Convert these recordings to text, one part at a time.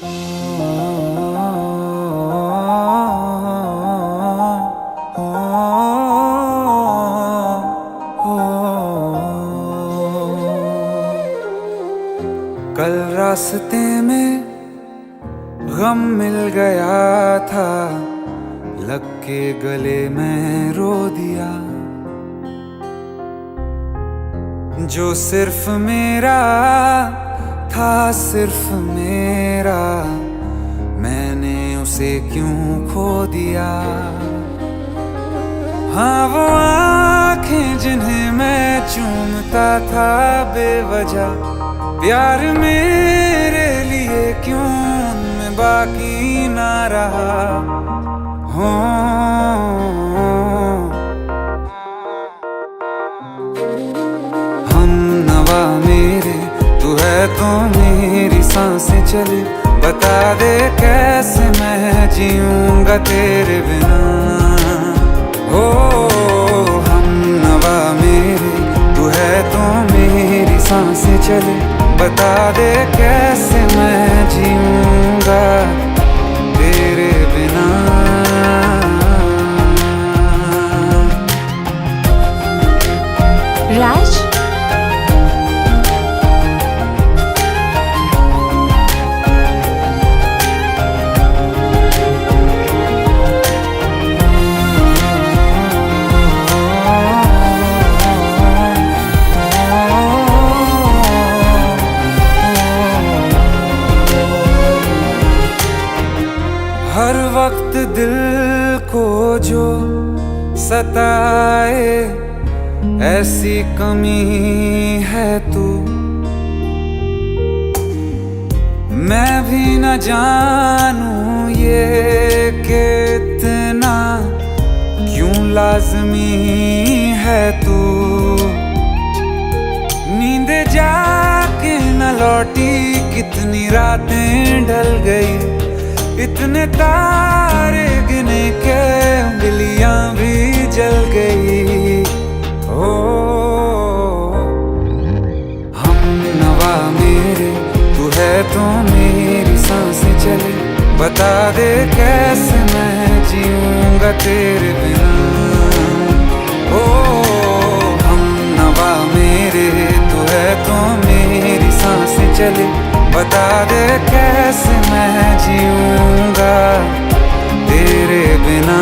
कल रास्ते में गम मिल गया था, लग के गले में रो दिया। जो सिर्फ मेरा था, सिर्फ मेरा, मैंने उसे क्यों खो दिया। हाँ वो आँखें जिन्हें मैं चूमता था बेवजह, प्यार मेरे लिए क्यों उनमें बाकी ना रहा। हो हम नवा मेरे, तू है तो मेरी सांसें चले। बता दे कैसे मैं जीऊंगा तेरे बिना। हो हम नवा मेरे, तू है तो मेरी सांसें चले। बता दे कैसे मैं जीऊंगा तेरे बिना। राज, हर वक्त दिल को जो सताए, ऐसी कमी है तू। मैं भी न जानूं ये कि इतना क्यों लाज़मी है तू। नींद जाके न लौटी, कितनी रातें ढल गई। इतने तारे गिने के उंगलियां भी जल गई। ओ हम नवा मेरे, तू है तो मेरी सांसें चले। बता दे कैसे मैं जीऊंगा तेरे बिना। ओ हम नवा मेरे, तू है तो मेरी सांसें चले। बता दे कैसे मैं जीऊंगा तेरे बिना।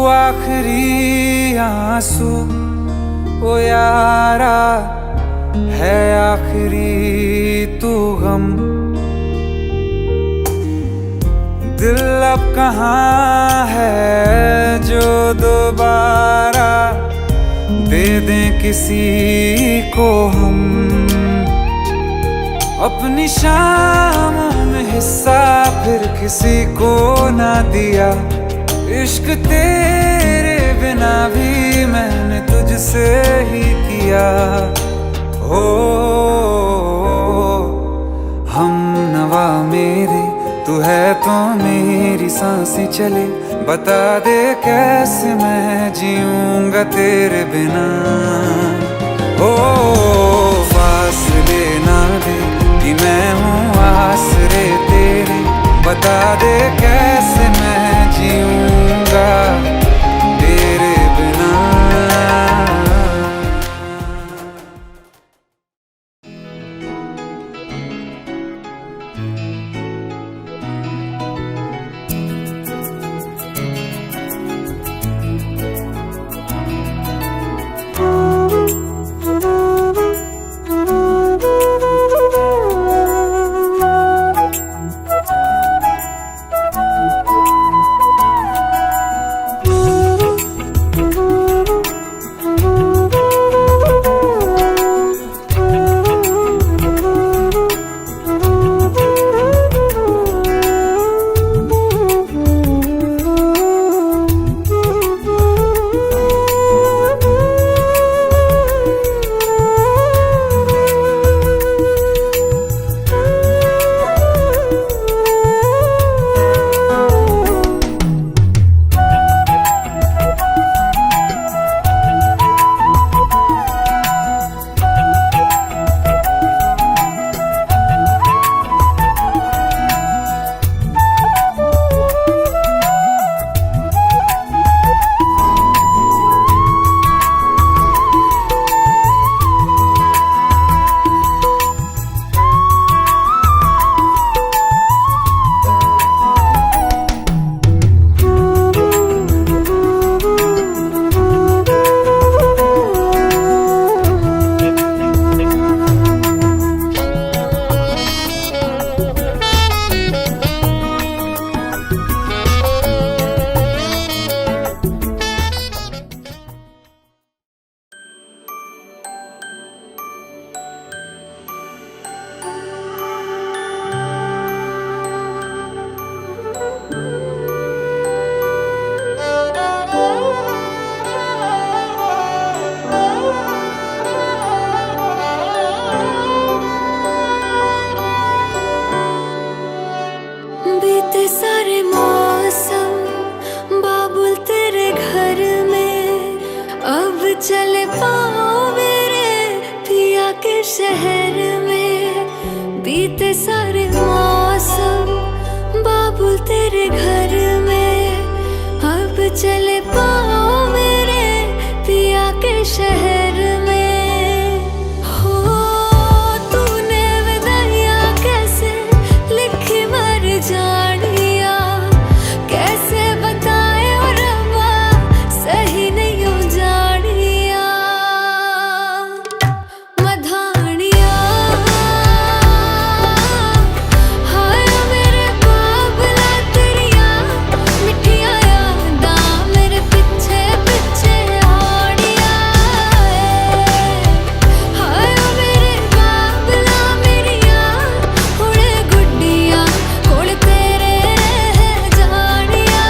आखिरी आंसू ओ यारा है, आखिरी तू गम। दिल अब कहाँ है जो दोबारा दे दें किसी को हम। अपनी शामों में हिस्सा फिर किसी को ना दिया। इश्क तेरे बिना भी मैंने तुझसे ही किया। हो हम नवा मेरे, तू है तो मेरी सांसें चले। बता दे कैसे मैं जीऊंगा तेरे बिना। हो फासले ना दे कि मैं हूँ आसरे तेरे। बता दे कैसे मैं जीऊंगा तेरे बिना। बीते सारे मौसम बाबुल तेरे घर में, अब चले पाओ मेरे पिया के शहर में। बीते सारे मौसम बाबुल तेरे घर में, अब चले पाओ मेरे पिया के शहर में। हो तूने विदाइयाँ कैसे लिखी मर जानिया, कैसे बताए और रब्बा सही नहीं हो जानिया। मधानिया हाय मेरे बाबला तेरिया मिठिया यादां मेरे पिछे पिछे आनिया। हाय मेरे बाबला मेरिया हुणे गुड्डिया कोल तेरे जानिया।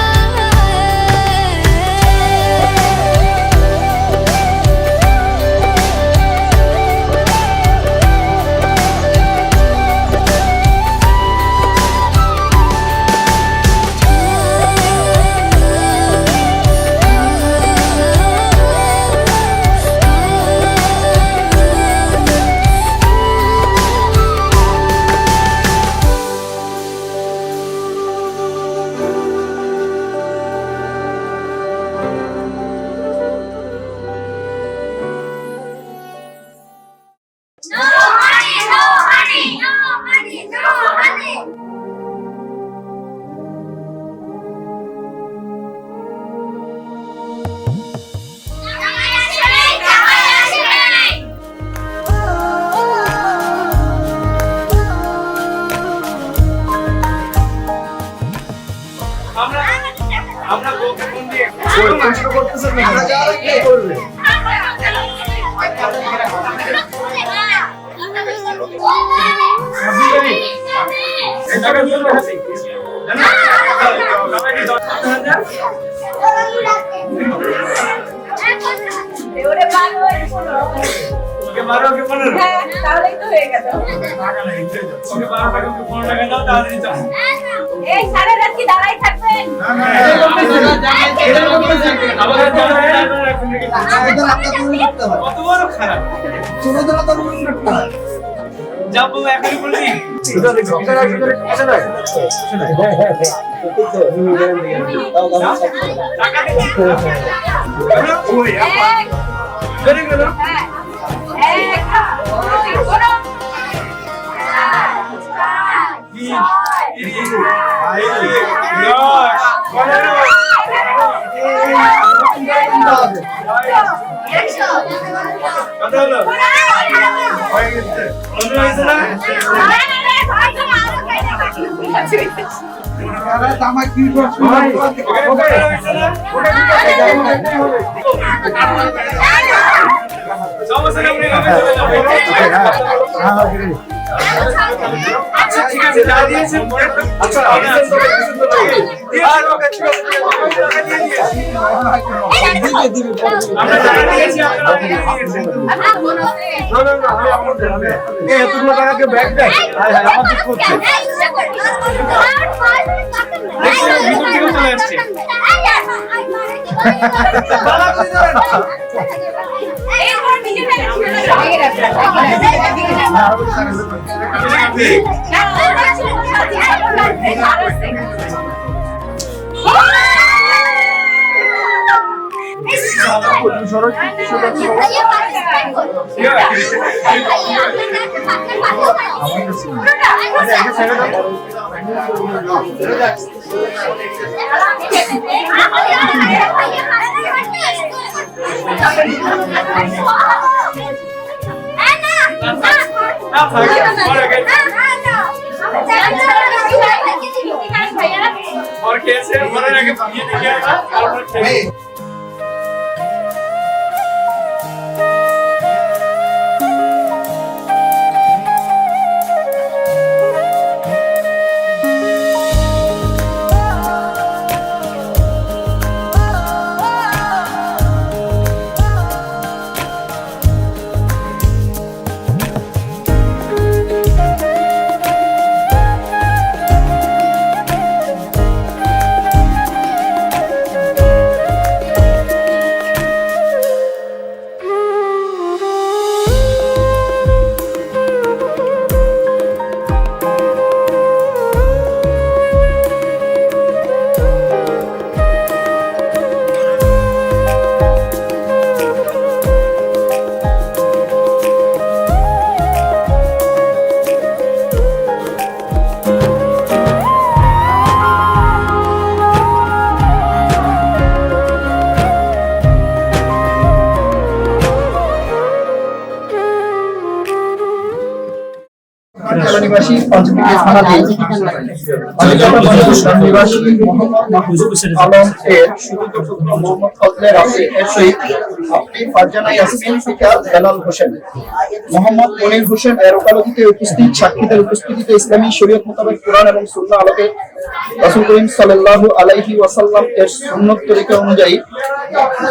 No honey, no honey, no honey, no honey. আমরা বউকে ফোন দিয়ে কষ্ট করতেছেন না, আমরা যা কি করবে? এটাকে কি করে হাসি জানো সবাই কি 10,000 ওরে ভালো হয়েছে ওকে 12 ওকে 15 হ্যাঁ তাহলেই তো হয়ে গেল। টাকা নাই ওকে 12 টাকা ওকে 15 টাকা দাও তাহলে দিতে এই সারা রাত কি দাঁড়াই থাকবেন? আমাদের এখন থেকে আমাদের আপনাকে মনে রাখতে হয়। কত বড় খারাপ ছোটদের তো মনে রাখতে হয়। যাব এখনই বললি এটা দেখো এটা আছে না? টাকা দিতে ওই আপা বেরে গেল কথা হলো হয়ে গেছে অন্য হয়েছে না আরে তামা কি করছ? ওকে হয়েছে না সমস্যা নেই আপনি চলে যাবেন আচ্ছা ঠিক আছে যা দিয়েছেন আচ্ছা আমরা টাকা দিয়েছি আপনারা দিয়েছেন এতগুলো টাকাকে ব্যাগ দেয় আমাদের করছে চলে আসছে और कैसे मरे आगे ये देखिए और নিবাসী পঞ্চমী থানাধীন নিবাসী মোহাম্মদ মাহফুজ আলম এর সুযোগ্য পুত্র মোহাম্মদ ফজলে রাব্বি এর সহিত আপনি ফারজানা ইয়াসমিন পিতা বেলাল হোসেন মোহাম্মদ মনির হোসেন এর ওকালতিতে উপস্থিত সাক্ষীদের উপস্থিতিতে ইসলামী শরীয়ত মোতাবেক কোরআন এবং সুন্নাহ আলোকে রাসূল করিম সাল্লাল্লাহু আলাইহি ওয়াসাল্লাম এর সুন্নত তরিকা অনুযায়ী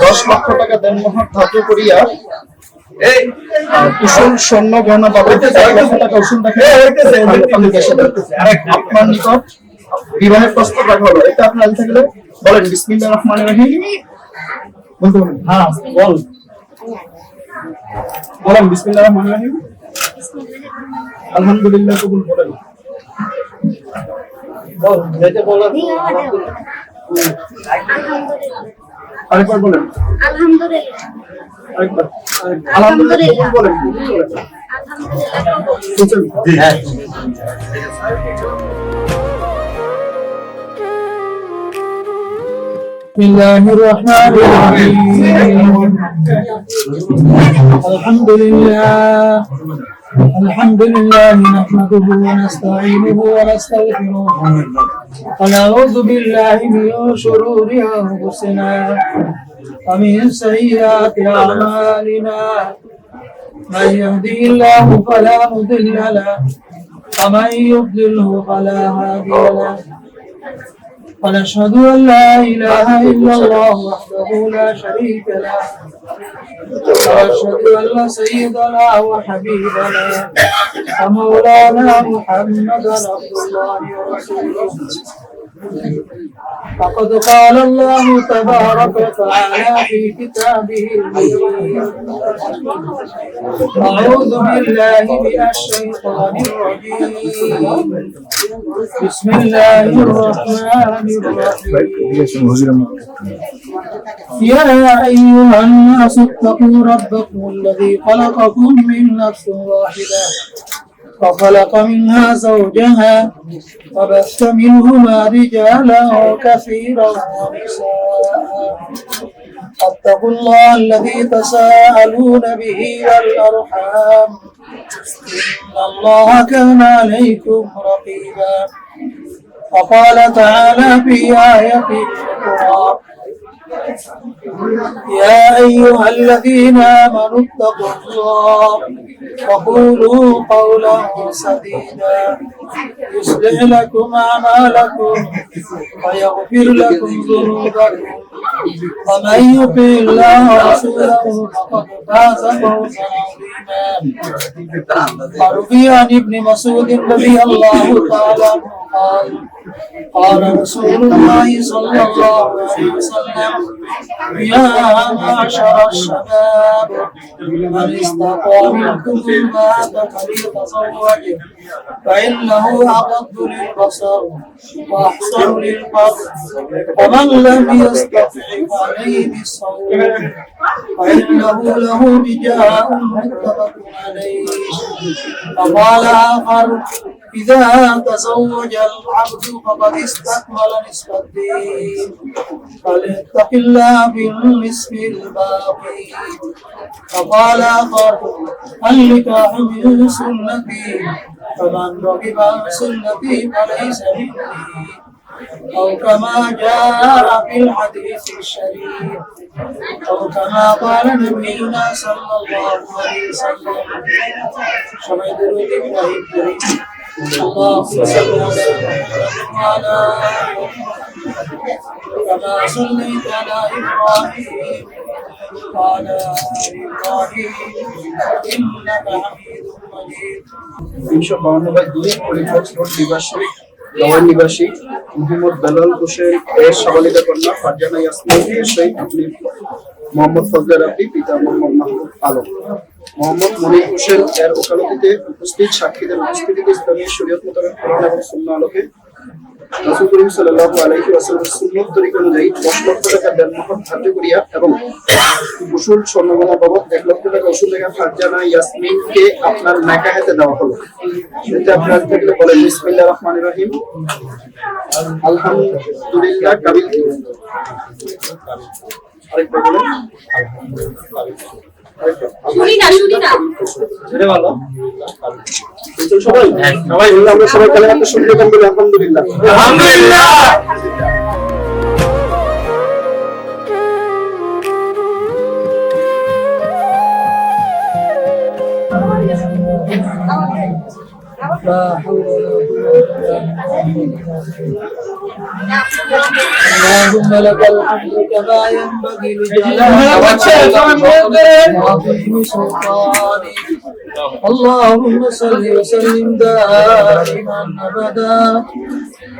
10 লক্ষ টাকা দেনমোহর ধার্য করিয়া কুশল স্বর্ণ গহনা বাবদ 1 লক্ষ টাকা উসুল আপনার নিকট বিবাহের প্রস্তাব রাখা হলো। এটা আপনি আগে থাকলে বলেন বিসমিল্লাহির রহমানির রহিম বলতে বলেন। হ্যাঁ বলেন বিসমিল্লাহির রহমানির রহিম আলহামদুলিল্লাহ কবুল বলেন বল যেটা বলেন আরেকবার বলেন আলহামদুলিল্লাহ আরেকবার আলহামদুলিল্লাহ বলেন بسم الله الرحمن الرحيم الحمد لله نحمده ونستعينه ونستغفره ونعوذ بالله من شرور أنفسنا ومن سيئات أعمالنا من يهده الله فلا مضل له ومن يضلله فلا هادي له ونشهد أن لا إله إلا الله وحده لا شريك له ونشهد أن سيدنا وحبيبنا ومولانا محمدا عبد الله ورسوله فقد قال الله تبارك وتعالى في كتابه المبين أعوذ بالله من الشيطان الرجيم بسم الله الرحمن الرحيم يا أيها الناس اتقوا ربكم الذي خلقكم من نفس واحدة وخلق منها زوجها وبث منهما رجالا كثيرا ونساء واتقوا الله الذي تساءلون به والأرحام إن الله كان عليكم رقيبا وقال تعالى في آية أخرى يا أيها الذين آمنوا اتقوا الله وقولوا قولا سديدا يصلح لكم أعمالكم ويغفر لكم ذنوبكم ومن يطع الله ورسوله فقد فاز فوزا عظيما وروي عن ابن مسعود رضي الله تعالى عنه قال رسول الله صلى الله عليه وسلم يا معشر الشباب من استطاع منكم الباءة فليتزوج فإنه أغض للبصر وأحسن للفرج ومن لم يستطع فعليه بالصوم فإنه له وجاء متفق عليه. وقال آخر إذا تزوج العبد فقد استكمل نصف الدين فليتق الله بالنصف الباقي. وقال آخر النكاح من سنتي فمن رغب عن سنتي فليس مني أو كما جاء في الحديث الشريف أو كما قال نبينا صلى الله عليه وسلم. সবাই দরুদ ইব্রাহিম পড়ি। اللهم صل على محمد وعلى كما صليت على إبراهيم وعلى آل إبراهيم إنك حميد مجيد. 352 পরিপক্ষ নিবাসী নওয়ার নিবাসী মোহাম্মদ বেলাল হোসেন এর সাবালিকা কন্যা ফারজানা ইয়াসমিন এর সহিত আপনি মোহাম্মদ ফজলে রাব্বি পিতা মোহাম্মদ মাহমুদ আলম মোহাম্মদ মনির হোসেন এর ওকালতিতে উপস্থিত সাক্ষীদের উপস্থিতিতে ইসলামী শরীয়ত মোতাবেক কোরআন এবং সুন্নাহ আলোকে রাসূল করিম সাল্লাল্লাহু আলাইহি ওয়াসাল্লামের সুন্নত তরিকা অনুযায়ী 10 লক্ষ টাকা দেনমোহর ধার্য করিয়া এবং কুশল স্বর্ণগহনা বাবদ 1 লক্ষ টাকা উসুল লেখা ফারজানা ইয়াসমিনকে আপনার নিকাহেতে দেওয়া হলো। এতে আপনার থাকলে বলেন বিসমিল্লাহির রহমানির রহিম আলহামদুলিল্লাহ কাবিল আরেকবার বলেন শুনি না ছেড়ে ভালো সবাই সবাই মিলে আমরা সবাই কালে হাতে শুনতে বলি আলহামদুলিল্লাহ। আলহামদুলিল্লাহ। لا حول ولا قوة إلا بالله. اللهم لك الحمد كما ينبغي لجلال وجهك وعظيم سلطانك. اللهم صل وسلم دائما ابدا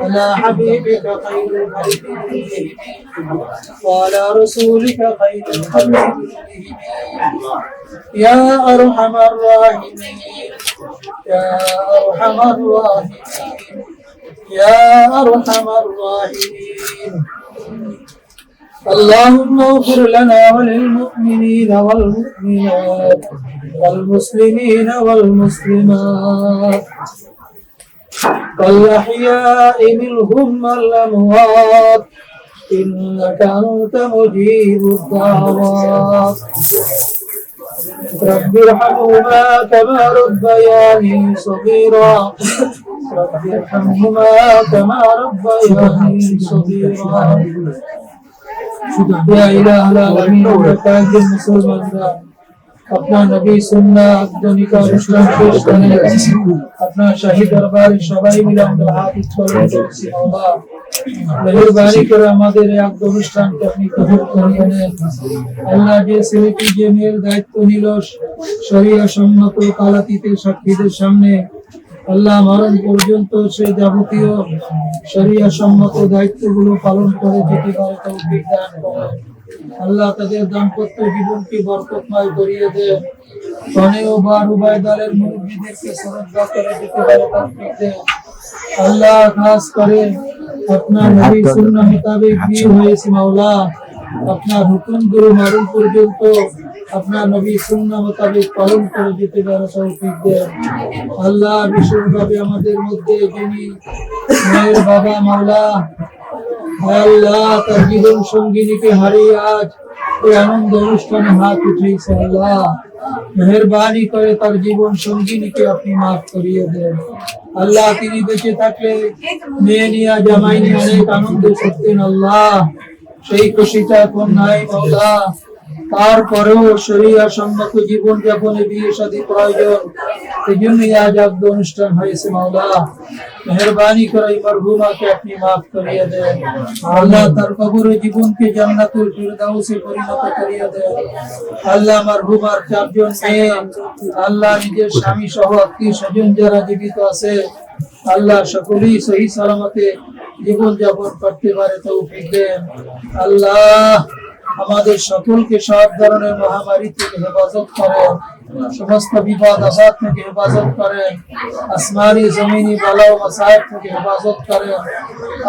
على حبيبك خير الخلق كلهم وعلى رسولك خير الخلق كلهم يا ارحم الراحمين يا ارحم الراحمين يا ارحم الراحمين. اللهم اغفر لنا وللمؤمنين والمؤمنات والمسلمين والمسلمات والأحياء منهم والأموات إنك أنت مجيب الدعوات. رب ارحمهما كما ربياني صغيرا رب ارحمهما كما ربياني صغيرا. يا إله العالمين وكاجل مسلمان अपना नबी सुन्ना दुनिका इस्लाम पेश करने अपना शाही दरबार সবাই মিলে আমরা হাত উত্তোলন করছি। আল্লাহ মেহেরবানি করে আমাদের এই অনুষ্ঠানকে আপনি কবুল করিয়ে নেন। আল্লাহ যে ছেলেটি যে মেয়ের দায়িত্ব নিল শরীয়ত সম্মত কালাতীতের সাক্ষীদের সামনে আল্লাহ মরণ পর্যন্ত সে যাবতীয় শরীয়ত সম্মত দায়িত্বগুলো পালন করে যেতে পারে তৌফিক দান করেন। আল্লাহ তাদের দাম্পত্য জীবনকে বরকতময় করিয়ে দেন। কনে ও বার উভয় দলের মুরব্বীদেরকে শ্রদ্ধা করে যেতে পারে তৌফিক দেন। আল্লাহ খাস করে আপনার নবী সুন্নাহ মোতাবেক বিয়ে হয়েছে মাওলা আপনার হুকুম গুরু মারুন পর্যন্ত আপনার নবী সুন্নাহ মোতাবেক পালন করে যেতে পারে তৌফিক দেন। আল্লাহ বিশেষভাবে আমাদের মধ্যে যিনি মেয়ের বাবা মাওলা আল্লাহ তার জীবন সঙ্গিনীকে হারিয়ে আজ এই আনন্দ অনুষ্ঠানে হাত উঠেছে আল্লাহ মেহেরবানি করে তার জীবন সঙ্গিনীকে আপনি মাফ করিয়ে দেন। আল্লাহ তিনি বেঁচে থাকলে মেয়ে নিয়ে জামাই নিয়ে অনেক আনন্দ করতেন আল্লাহ সেই খুশিটা এখন নাই মাওলা। তারপরেও শরীয়ত সম্মত জীবন যাপনে বিয়ে শাদী প্রয়োজন এই জন্যই আজ আব্দ অনুষ্ঠান হয়েছে মাওলা মেহেরবানি করে মরহুমাকে আপনি মাফ করিয়ে দেন। আল্লাহ তার কবরে জীবনকে জান্নাতুল ফিরদাউসে পরিণত করিয়ে দেন। আল্লাহ মরহুমার চারজন মেয়ে আল্লাহ নিজের স্বামী সহ আত্মীয় স্বজন যারা জীবিত আছে আল্লাহ সকলেই সহি সালামতে জীবন যাপন করতে পারে তৌফিক দেন। আল্লাহ আমাদের সকলকে সব ধরনের মহামারী থেকে হেফাজত করেন সমস্ত বিপদ আসাদ থেকে হেফাজত করেন আসমানি জমিনি বালা ও মাসায়েব থেকে হেফাজত করেন।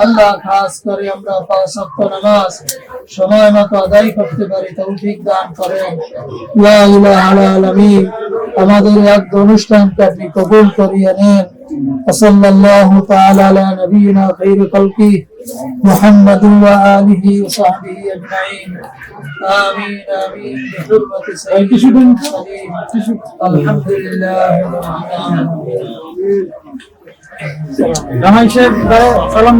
আল্লাহ খাস করে আমরা পাঁচ ওয়াক্ত নামাজ সময় মতো আদায় করতে পারি তৌফিক দান করেন। লা ইলাহা ইল্লাল্লাহ আলামিন আমাদের এক অনুষ্ঠানকে আপনি কবুল করিয়ে নেন। সাল্লাল্লাহু তাআলা আলা নবিয়িনা খাইরি খালকি محمد وآله وصحبه أجمعين آمين آمين بحرمة سيدنا المرسلين الحمد لله رب العالمين. জামাই সাহেব সালাম